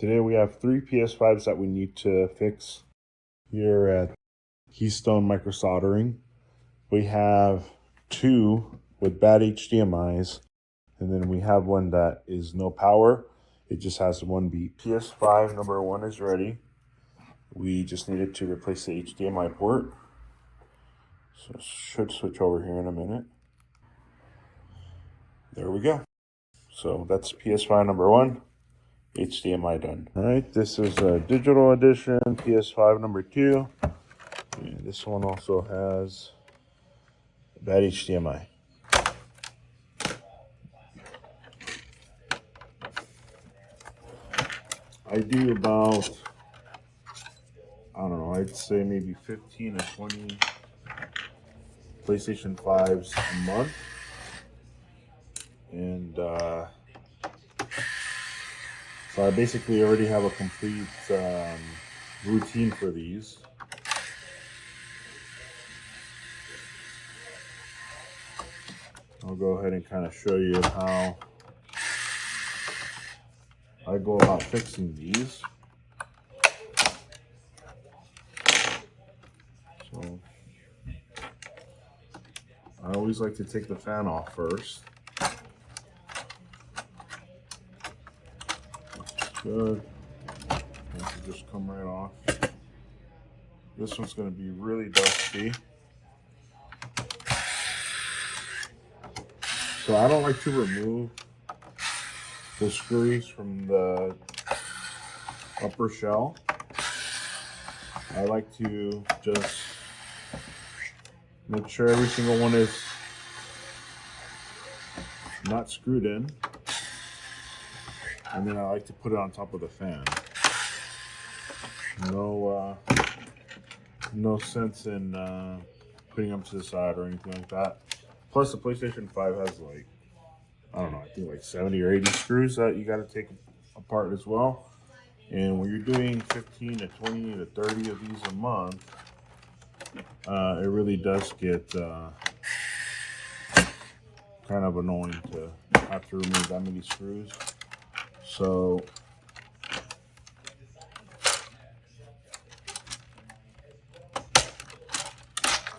Today we have 3 PS5s that we need to fix here at Keystone Micro Soldering. We have 2 with bad HDMIs, and then we have one that is no power. It just has 1 beep. PS5 number 1 is ready. We just needed to replace the HDMI port. So it should switch over here in a minute. There we go. So that's PS5 number 1. HDMI done. All right, this is a digital edition, PS5 number 2. And this one also has bad HDMI. I do about, I don't know, I'd say maybe 15 to 20 PlayStation 5s a month. And so I basically already have a complete routine for these. I'll go ahead and kind of show you how I go about fixing these. So I always like to take the fan off first. Good. That should just come right off. This one's going to be really dusty. So I don't like to remove the screws from the upper shell. I like to just make sure every single one is not screwed in. And then I like to put it on top of the fan. No sense in putting them to the side or anything like that. Plus the PlayStation 5 has like, I don't know, I think like 70 or 80 screws that you got to take apart as well. And when you're doing 15 to 20 to 30 of these a month, it really does get kind of annoying to have to remove that many screws. So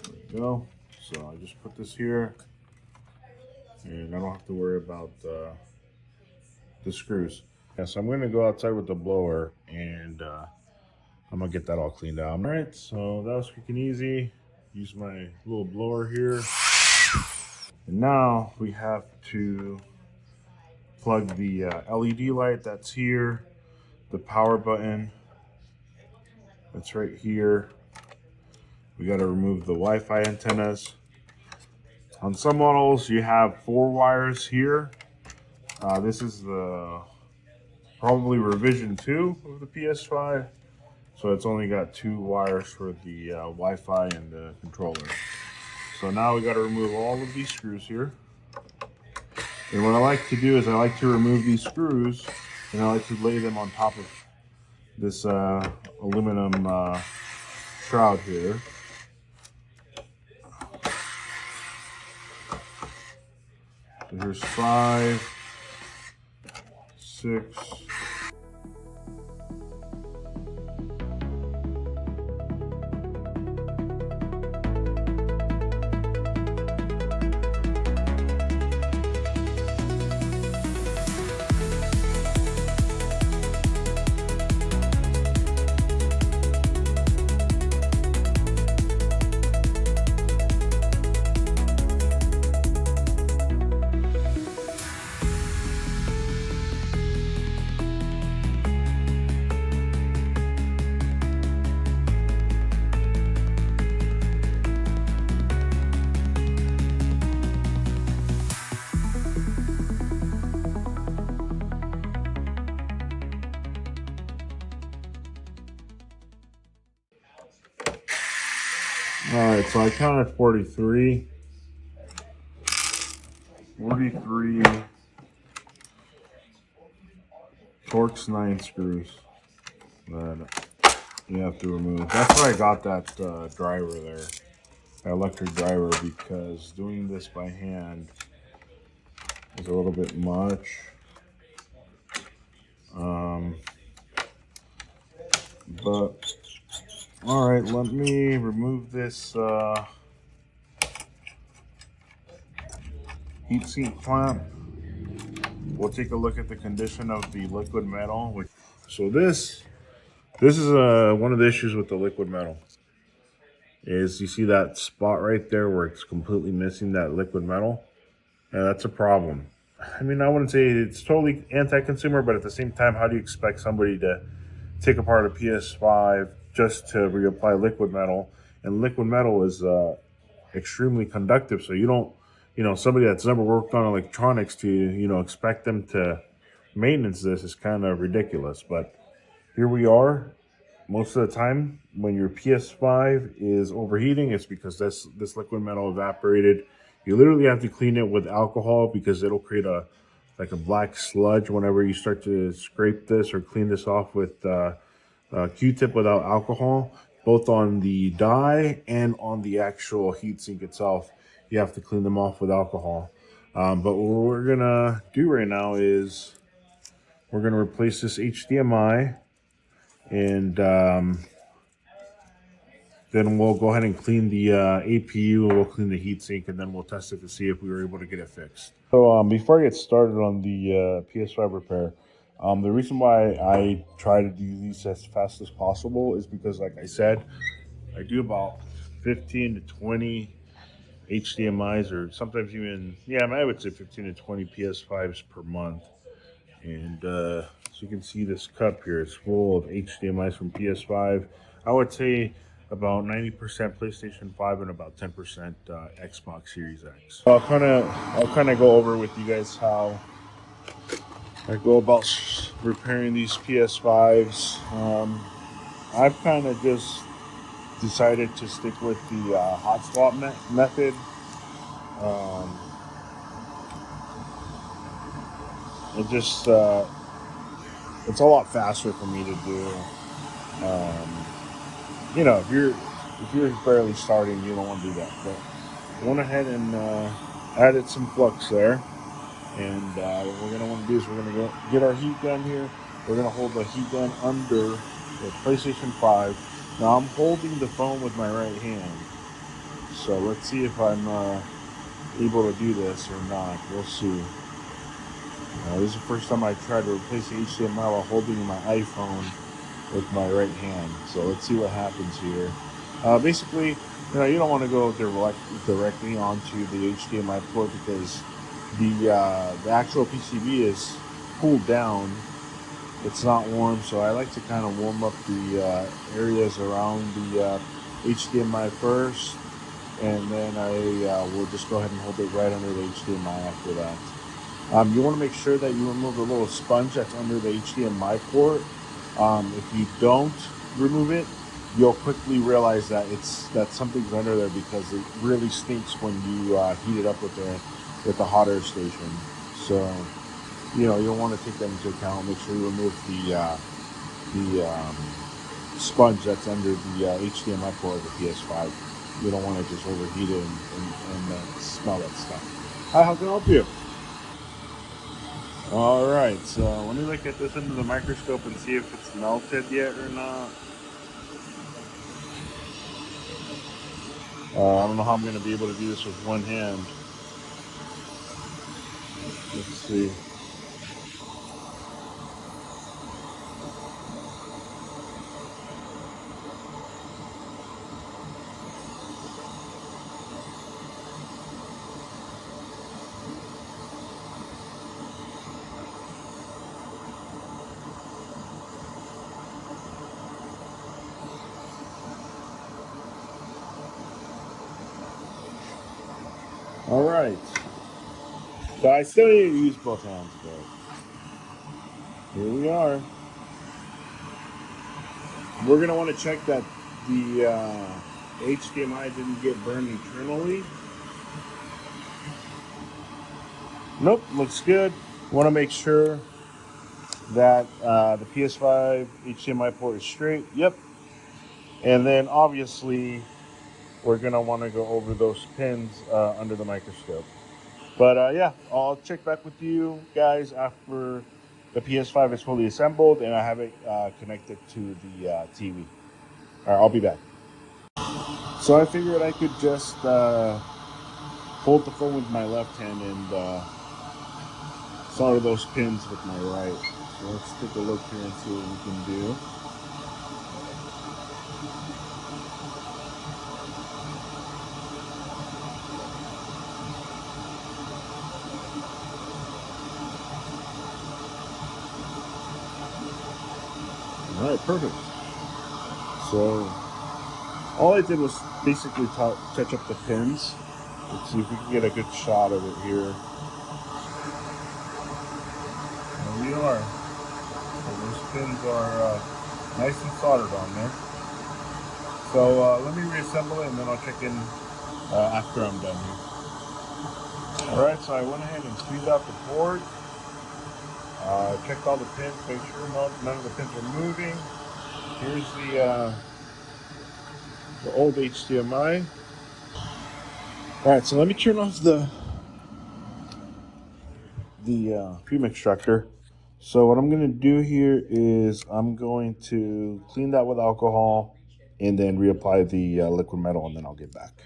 there we go. So I just put this here, and I don't have to worry about the screws. Yeah, so I'm going to go outside with the blower, and I'm going to get that all cleaned out. All right, so that was quick and easy. Use my little blower here. And now we have to plug the LED light that's here, the power button that's right here. We got to remove the Wi-Fi antennas. On some models, you have 4 wires here. This is the probably revision 2 of the PS5, so it's only got 2 wires for the Wi-Fi and the controller. So now we got to remove all of these screws here. And what I like to do is I like to remove these screws, and I like to lay them on top of this aluminum shroud here. So here's 5, 6. All right, so I counted 43 Torx 9 screws that you have to remove. That's why I got that driver there, that electric driver, because doing this by hand is a little bit much. But all right, let me remove this heatsink clamp. We'll take a look at the condition of the liquid metal. So this is one of the issues with the liquid metal. Is you see that spot right there where it's completely missing that liquid metal? And that's a problem. I mean, I wouldn't say it's totally anti-consumer, but at the same time, how do you expect somebody to take apart a PS5 just to reapply liquid metal? And liquid metal is extremely conductive, so you don't, somebody that's never worked on electronics to, expect them to maintenance this is kind of ridiculous. But here we are. Most of the time, when your PS5 is overheating, it's because this liquid metal evaporated. You literally have to clean it with alcohol because it'll create a black sludge whenever you start to scrape this or clean this off with Q-tip without alcohol. Both on the die and on the actual heatsink itself, you have to clean them off with alcohol. But what we're gonna do right now is we're gonna replace this HDMI. And then we'll go ahead and clean the APU, and we'll clean the heatsink, and then we'll test it to see if we were able to get it fixed. So before I get started on the PS5 repair, the reason why I try to do these as fast as possible is because, like I said, I do about 15 to 20 HDMIs, or sometimes even, I would say 15 to 20 PS5s per month. And so you can see this cup here is full of HDMIs from PS5. I would say about 90% PlayStation 5 and about 10% Xbox Series X. So I'll kind of go over with you guys how I go about repairing these PS5s. I've kind of just decided to stick with the hot swap method. It just it's a lot faster for me to do. If you're barely starting, you don't want to do that. But I went ahead and added some flux there. And what we're gonna want to do is we're gonna go get our heat gun here. We're gonna hold the heat gun under the PlayStation 5. Now I'm holding the phone with my right hand. So let's see if I'm able to do this or not. We'll see. This is the first time I tried to replace the HDMI while holding my iPhone with my right hand. So let's see what happens here. Basically, you don't want to go directly onto the HDMI port because the actual PCB is cooled down. It's not warm, so I like to kind of warm up the areas around the HDMI first, and then I will just go ahead and hold it right under the HDMI after that. You want to make sure that you remove the little sponge that's under the HDMI port. If you don't remove it, you'll quickly realize that something's under there because it really stinks when you heat it up with the hot air station. So, you'll want to take that into account. Make sure you remove the sponge that's under the HDMI port of the PS5. You don't want to just overheat it and smell that stuff. Hi, how can I help you? All right, so let me look at this under the microscope and see if it's melted yet or not. I don't know how I'm going to be able to do this with one hand. Let's see. All right. So I still need to use both hands, but here we are. We're going to want to check that the HDMI didn't get burned internally. Nope, looks good. Want to make sure that the PS5 HDMI port is straight. Yep. And then obviously we're going to want to go over those pins under the microscope. But yeah, I'll check back with you guys after the PS5 is fully assembled and I have it connected to the TV. All right, I'll be back. So I figured I could just hold the phone with my left hand and solder those pins with my right. So let's take a look here and see what we can do. All right, perfect. So all I did was basically touch up the pins. Let's see if we can get a good shot of it here. There we are. So those pins are nice and soldered on there. So let me reassemble it and then I'll check in after I'm done here. All right, so I went ahead and cleaned out the board. Checked all the pins, make sure none of the pins are moving. Here's the old HDMI. All right, so let me turn off the fume extractor. So what I'm going to do here is I'm going to clean that with alcohol and then reapply the liquid metal, and then I'll get back.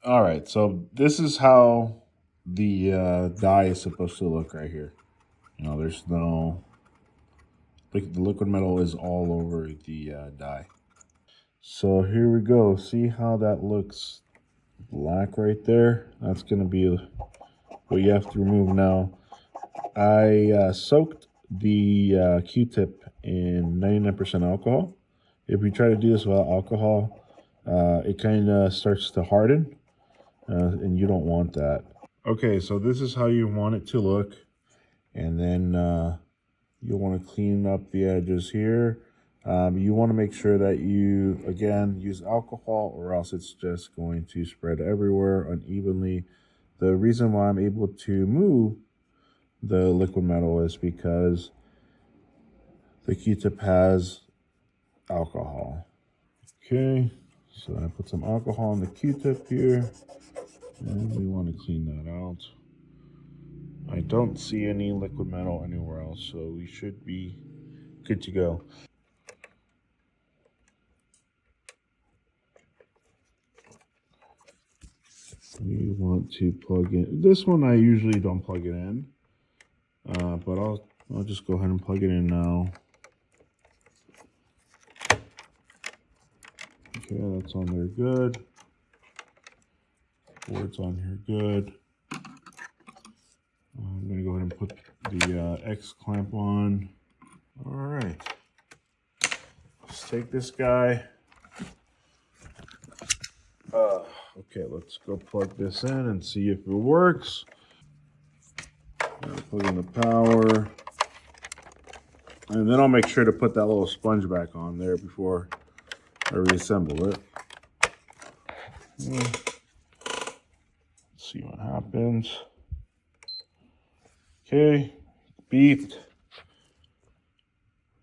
All right, so this is how the dye is supposed to look right here. You know, there's no, the liquid metal is all over the dye. So here we go. See how that looks black right there? That's going to be what you have to remove now. I soaked the Q-tip in 99% alcohol. If we try to do this without alcohol, it kind of starts to harden, and you don't want that. Okay, so this is how you want it to look, and then you'll want to clean up the edges here. You want to make sure that you, again, use alcohol or else it's just going to spread everywhere unevenly. The reason why I'm able to move the liquid metal is because the Q-tip has alcohol. Okay, so I put some alcohol on the Q-tip here, and we want to clean that out. I don't see any liquid metal anywhere else, so we should be good to go. We want to plug in. This one I usually don't plug it in, but I'll just go ahead and plug it in now. Okay, that's on there good. Board's on here good. I'm going to go ahead and put the X clamp on. All right. Let's take this guy. Okay, let's go plug this in and see if it works. Plug in the power. And then I'll make sure to put that little sponge back on there before I reassemble it. Let's see what happens. Okay, beeped.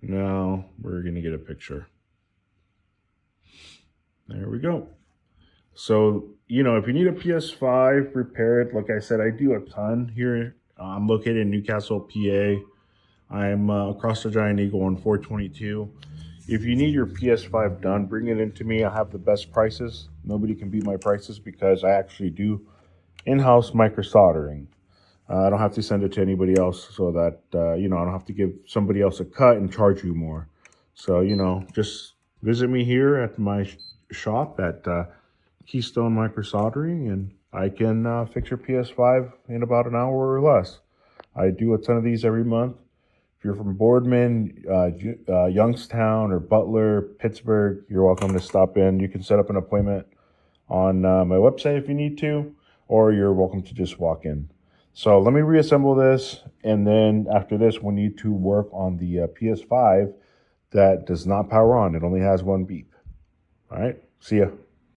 Now we're gonna get a picture. There we go. So, you know, if you need a PS5 repaired, like I said, I do a ton here. I'm located in Newcastle, PA. I'm across the Giant Eagle on 422. If you need your PS5 done, bring it in to me. I have the best prices. Nobody can beat my prices because I actually do in-house micro soldering. I don't have to send it to anybody else so that, you know, I don't have to give somebody else a cut and charge you more. So, you know, just visit me here at my shop at Keystone Micro Soldering, and I can fix your PS5 in about an hour or less. I do a ton of these every month. If you're from Boardman, Youngstown, or Butler, Pittsburgh, you're welcome to stop in. You can set up an appointment on my website if you need to, or you're welcome to just walk in. So let me reassemble this, and then after this, we need to work on the PS5 that does not power on. It only has one beep. All right, see ya.